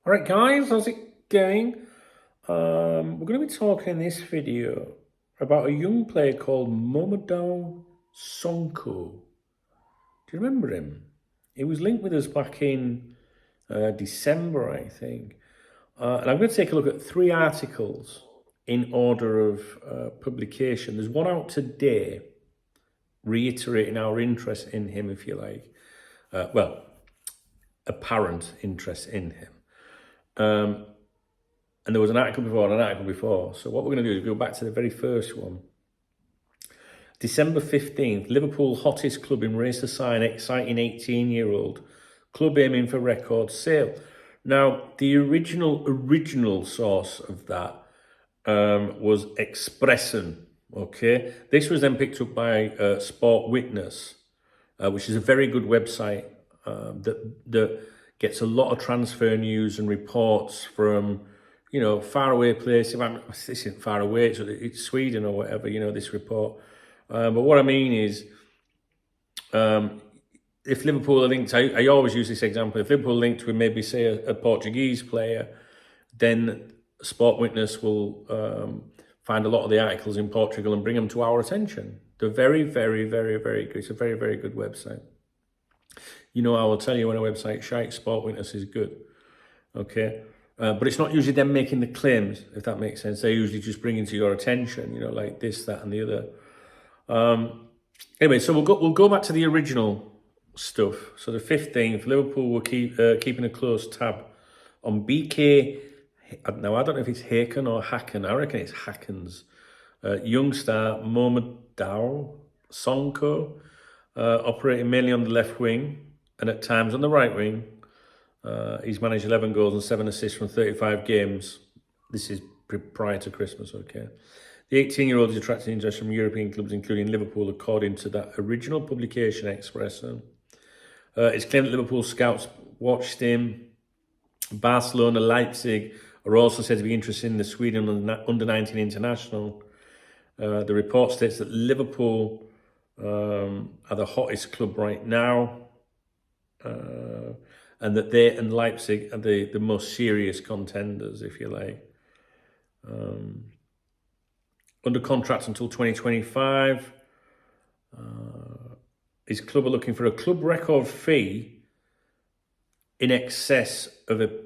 All right, guys, how's it going? We're going to be talking in this video about a young player called Momodou Sonko. Do you remember him? He was linked with us back in December, I think. And I'm going to take a look at 3 articles in order of publication. There's one out today reiterating our interest in him, if you like. Well, apparent interest in him. And there was an article before and an article before. So what we're going to do is go back to the very first one. December 15th, Liverpool hottest club in race to sign exciting 18-year-old. Club aiming for record sale. Now, the original source of that was Expressen, okay? This was then picked up by Sport Witness, which is a very good website that gets a lot of transfer news and reports from, you know, faraway places. This isn't far away, it's Sweden or whatever, you know, this report. But what I mean is, if Liverpool are linked, I always use this example, if Liverpool are linked with maybe, say, a Portuguese player, then Sport Witness will find a lot of the articles in Portugal and bring them to our attention. They're very, very, very, very good. It's a very, very good website. You know, I will tell you when a website shite, Sport Witness is good, okay? But it's not usually them making the claims, if that makes sense. They're usually just bringing to your attention, you know, like this, that, and the other. Anyway, so we'll go back to the original stuff. So the 15th, Liverpool were keeping a close tab on BK. Now, I don't know if it's Haken or Hacken. I reckon it's Hackens. Young star Momodou Sonko, operating mainly on the left wing and at times on the right wing. He's managed 11 goals and 7 assists from 35 games. This is prior to Christmas, okay? The 18-year-old is attracting interest from European clubs, including Liverpool, according to that original publication, Expressen. It's claimed that Liverpool scouts watched him. Barcelona, Leipzig are also said to be interested in the Sweden under-19 international. The report states that Liverpool are the hottest club right now, and that they and Leipzig are the most serious contenders, if you like. Under contract until 2025. His club are looking for a club record fee in excess of the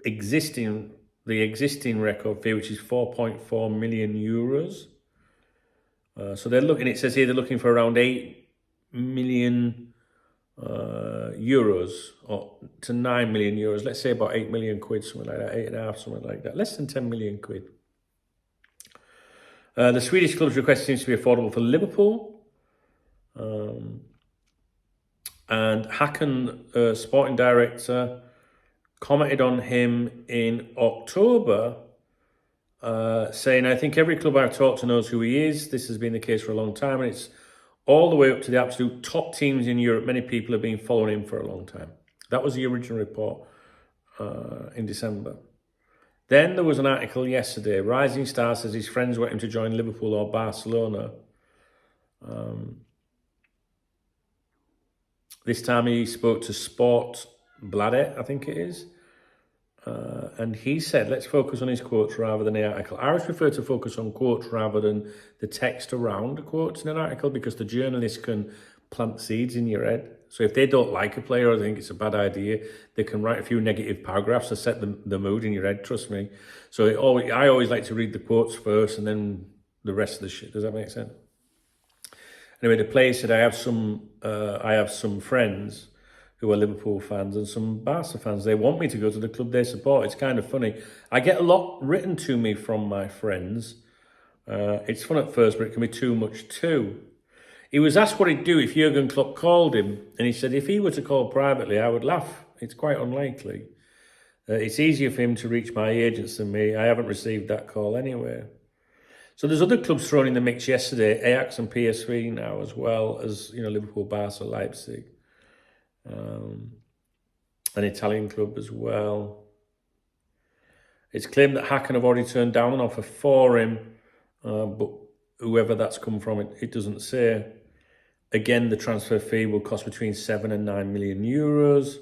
existing record fee, which is 4.4 million euros. So they're looking, it says here they're looking for around 8 million euros or to 9 million euros. Let's say about 8 million quid, something like that, 8.5, something like that. Less than 10 million quid. The Swedish club's request seems to be affordable for Liverpool. And Hacken, sporting director, commented on him in October, saying, I think every club I've talked to knows who he is. This has been the case for a long time, and it's all the way up to the absolute top teams in Europe. Many people have been following him for a long time. That was the original report in December. Then there was an article yesterday. Rising Star says his friends want him to join Liverpool or Barcelona. This time he spoke to Sport Bladet, I think it is. And he said, let's focus on his quotes rather than the article. I always prefer to focus on quotes rather than the text around the quotes in an article, because the journalist can plant seeds in your head. So if they don't like a player or they think it's a bad idea, they can write a few negative paragraphs to set the mood in your head, trust me. So I always like to read the quotes first and then the rest of the shit. Does that make sense? Anyway, the player said, I have some friends who are Liverpool fans and some Barca fans. They want me to go to the club they support. It's kind of funny. I get a lot written to me from my friends. It's fun at first, but it can be too much too. He was asked what he'd do if Jurgen Klopp called him, and he said, if he were to call privately, I would laugh. It's quite unlikely. It's easier for him to reach my agents than me. I haven't received that call anyway. So there's other clubs thrown in the mix yesterday, Ajax and PSV now, as well as, you know, Liverpool, Barca, Leipzig. An Italian club as well. It's claimed that Hacken have already turned down an offer for him, but whoever that's come from, it doesn't say. Again, the transfer fee will cost between 7 and 9 million euros.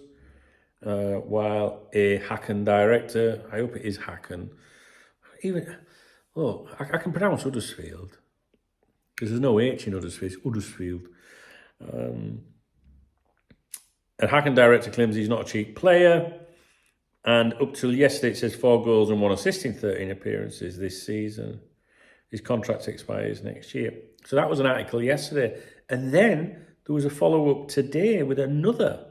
while a Hacken director, I hope it is Hacken, I can pronounce Huddersfield, because there's no H in Huddersfield, it's Huddersfield. A Hacken director claims he's not a cheap player, and up till yesterday it says 4 goals and 1 assist in 13 appearances this season. His contract expires next year. So that was an article yesterday. And then there was a follow-up today with another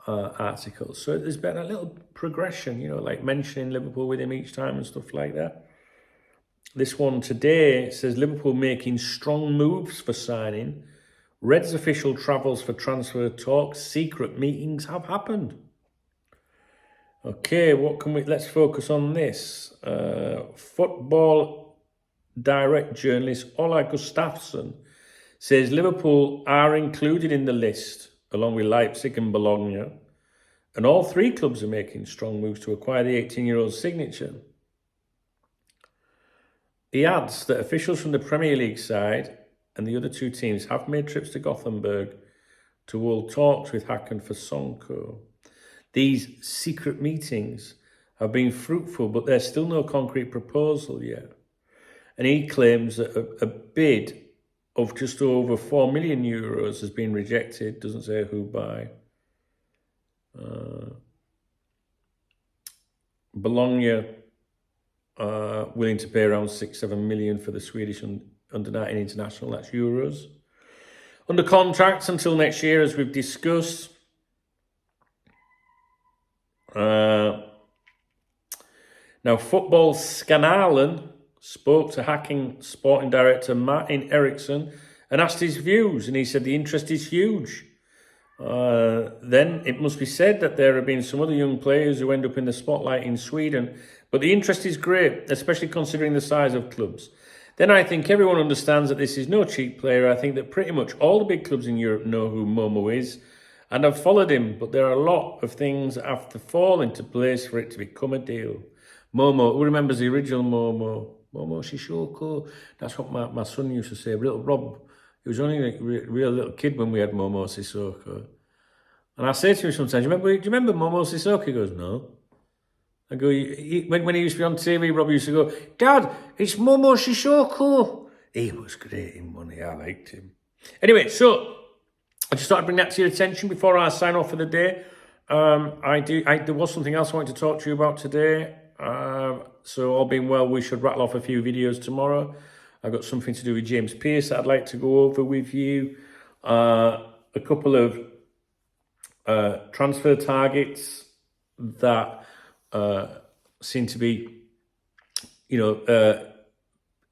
article. So there's been a little progression, like mentioning Liverpool with him each time and stuff like that. This one today says Liverpool making strong moves for signing. Reds official travels for transfer talks. Secret meetings have happened. Okay, let's focus on this. Football Direct journalist Ola Gustafsson says Liverpool are included in the list, along with Leipzig and Bologna, and all 3 clubs are making strong moves to acquire the 18-year-old's signature. He adds that officials from the Premier League side and the other 2 teams have made trips to Gothenburg to hold talks with Hacken for Sonko. These secret meetings have been fruitful, but there's still no concrete proposal yet. And he claims that a bid of just over €4 million has been rejected, doesn't say who by. Bologna willing to pay around 6-7 million for the Swedish under-19 international, that's euros. Under contracts until next year, as we've discussed. Now, Football Skanalen spoke to Hacking sporting director Martin Eriksson and asked his views, and he said the interest is huge. Then it must be said that there have been some other young players who end up in the spotlight in Sweden, but the interest is great, especially considering the size of clubs. Then I think everyone understands that this is no cheap player. I think that pretty much all the big clubs in Europe know who Momo is, and have followed him, but there are a lot of things that have to fall into place for it to become a deal. Momo, who remembers the original Momo? Momo Sissoko. That's what my son used to say. Little Rob, he was only a real little kid when we had Momo Sissoko. And I say to him sometimes, do you remember Momo Sissoko? He goes, no. I go, when he used to be on TV, Rob used to go, Dad, it's Momo Sissoko. He was great in money. I liked him. Anyway, so I just thought I'd bring that to your attention before I sign off for the day. There was something else I wanted to talk to you about today. So all being well, we should rattle off a few videos tomorrow. I've got something to do with James Pearce that I'd like to go over with you. A couple of transfer targets that seem to be,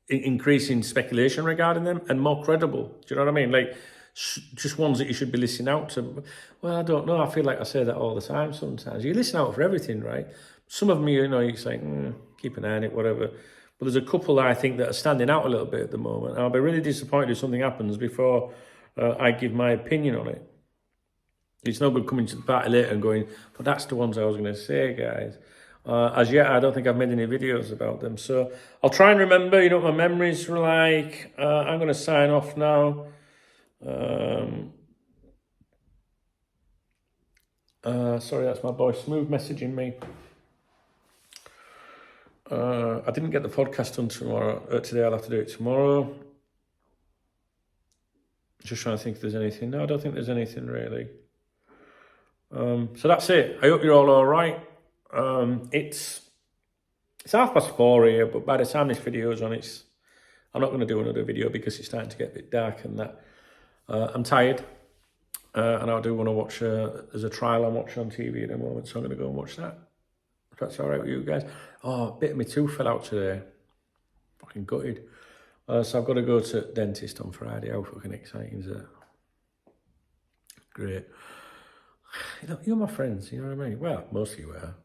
increasing speculation regarding them and more credible. Do you know what I mean? Like, just ones that you should be listening out to. Well, I don't know. I feel like I say that all the time sometimes. You listen out for everything, right? Some of them, you say, keep an eye on it, whatever. But there's a couple that I think that are standing out a little bit at the moment. And I'll be really disappointed if something happens before I give my opinion on it. It's no good coming to the party later and going, but that's the ones I was going to say, guys. As yet, I don't think I've made any videos about them. So I'll try and remember, what my memories were like. I'm going to sign off now. Sorry, that's my boy Smooth messaging me. I didn't get the podcast done today. I'll have to do it tomorrow. Just trying to think if there's anything. No, I don't think there's anything really. So that's it. I hope you're all right. It's 4:30 here, but by the time this video is on, I'm not going to do another video because it's starting to get a bit dark and that. I'm tired, and I do want to watch. There's a trial I'm watching on TV at the moment, so I'm going to go and watch that. If that's all right with you guys. Oh, a bit of my tooth fell out today. Fucking gutted. So I've got to go to the dentist on Friday. How fucking exciting is that? Great. You're my friends, you know what I mean? Well, most of you are.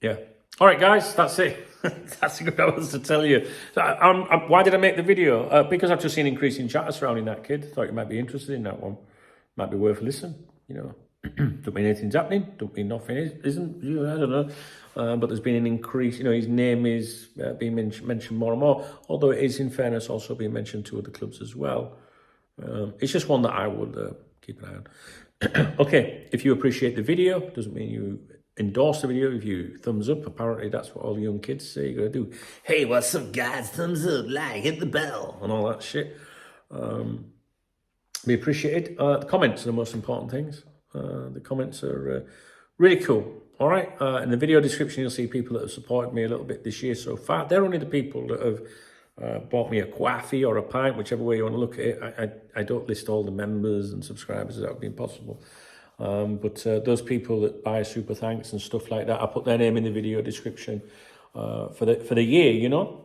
Yeah. All right, guys, that's it. That's what I was to tell you. So, why did I make the video? Because I've just seen increasing chatter surrounding that kid. Thought you might be interested in that one. Might be worth a listen, Don't mean anything's happening. Don't mean nothing isn't. I don't know. But there's been an increase. His name is being mentioned more and more. Although it is, in fairness, also being mentioned to other clubs as well. It's just one that I would keep an eye on. Okay, if you appreciate the video, doesn't mean you endorse the video. If you thumbs up, apparently that's what all young kids say you gotta do. Hey, what's up, guys? Thumbs up, like, hit the bell, and all that shit. We appreciate it. The comments are the most important things. The comments are really cool. All right. In the video description, you'll see people that have supported me a little bit this year so far. They're only the people that have bought me a coffee or a pint, whichever way you want to look at it. I don't list all the members and subscribers. That would be impossible. But those people that buy super thanks and stuff like that, I put their name in the video description for the year. You know,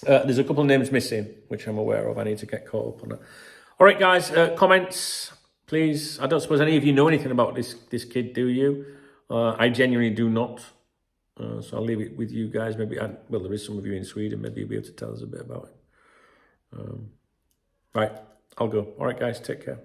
there's a couple of names missing, which I'm aware of. I need to get caught up on that. All right, guys. Comments, please. I don't suppose any of you know anything about this kid, do you? I genuinely do not. So I'll leave it with you guys. Maybe, well, there is some of you in Sweden. Maybe you'll be able to tell us a bit about it. Right, I'll go. All right, guys, take care.